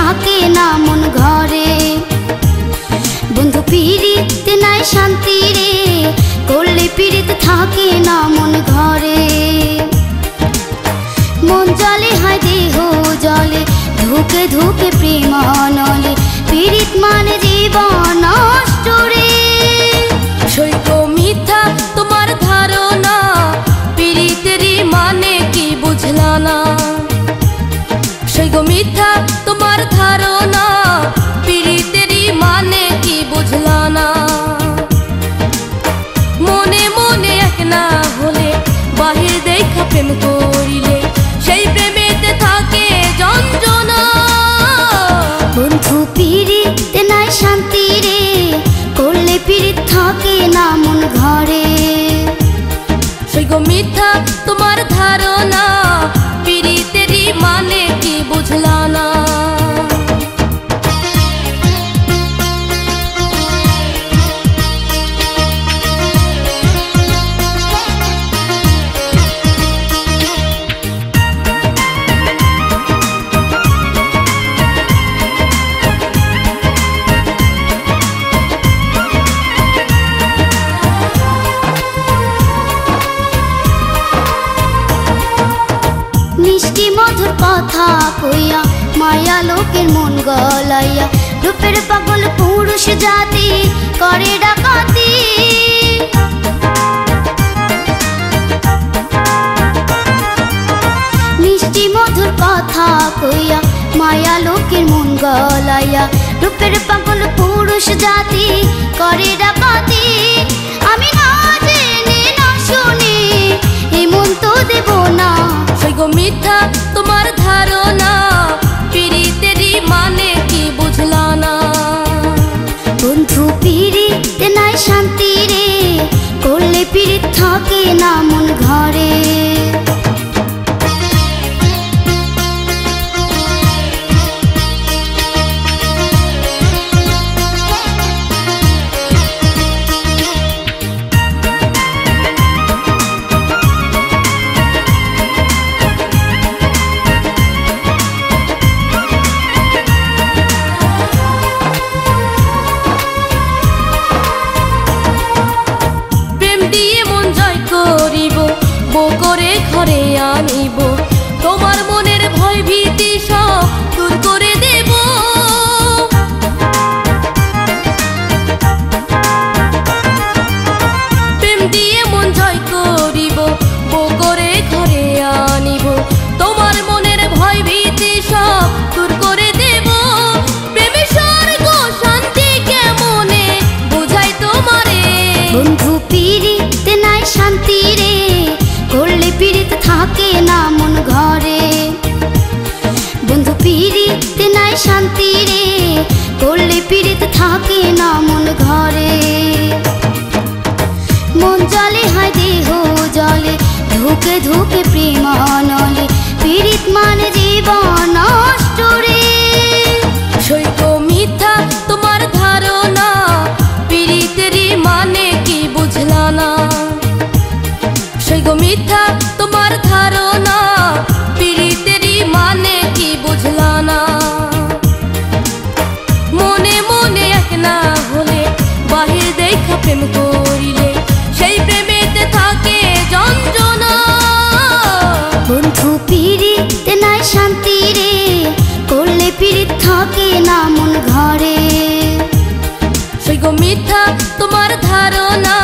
থাকে না মন ঘরে। বন্ধু পীড়িতে নাই শান্তি রে, করলে পীড়িত থাকে না মন ঘরে। মন জলে হয় দেহ জলে, ধুকে ধুকে প্রেম নলে, পীড়িত মানে জীবন নষ্ট রে। সৈক মিথ্যা তোমার ধারণা, পীড়িতেরই মানে কি বুঝলা না। সৈক মিথ্যা তোমার ধারণা, পীড়িতেরই মানে কি বুঝলা না। মনে মনে এক না হলে, বাহির দেখা প্রেম করিলে, সেই প্রেমেতে থাকে যন্ত্রণা। বন্ধু পীড়িতে নাই শান্তি রে, করলে পীড়িত থাকে না মন ঘরে। সৈক মিথ্যা তোমার ধারণা, পীড়িতেরই মানে কি বুঝলা না। মিষ্টি মধুর কথা কইয়া, মায়া লোকের মন গলাইয়া, রূপের পাগল পুরুষ জাতি করে ডাকাতি। মিষ্টি মধুর কথা কইয়া, মায়া লোকের মন গলাইয়া, রূপের পাগল পুরুষ জাতি করে ডাকাতি। আমি না জেনে না শুনে এমন তো দেব না। সৈক মিথ্যা তোমার ধারণা, পীড়িতেরই মানে কি বুঝলা না। বন্ধু পীড়িতে নাই শান্তি রে, করলে পীড়িত থাকে না মন ঘরে। বউ করে ঘরে আনিব, তোমার মনের ভয় ভীতি সব দূর করে দেব। প্রেম দিয়ে মন জয় করিব, বউ করে ঘরে আনিব, তোমার মনের ভয় ভীতি সব দূর করে দেব। প্রেমে স্বর্গ শান্তি কেমনে বুঝাই তোমারে। বন্ধু পীড়িতে নাই শান্তি রে, করলে পীড়িত থাকে না মন ঘরে। বন্ধু পীড়িতে নাই শান্তি রে, করলে পীড়িত থাকে না মন ঘরে। মন জলে হয় দেহ জলে, ধুকে ধুকে প্রেম নলে, পীড়িত মানে জীবন নষ্ট রে। সৈক মিথ্যা তোমার ধারণা, পীড়িতেরই মানে কি বুঝলা না। সৈক মিথ্যা তোমার ধারণা, পীড়িতেরই মানে কি বুঝলা না। মনে মনে এক না হলে, বাহির দেখা প্রেম করিলে, সেই প্রেমেতে থাকে যন্ত্রণা। বন্ধু পীড়িতে নাই শান্তি রে, করলে পীড়িত থাকে না মন ঘরে। সৈক মিথ্যা তোমার ধারণা,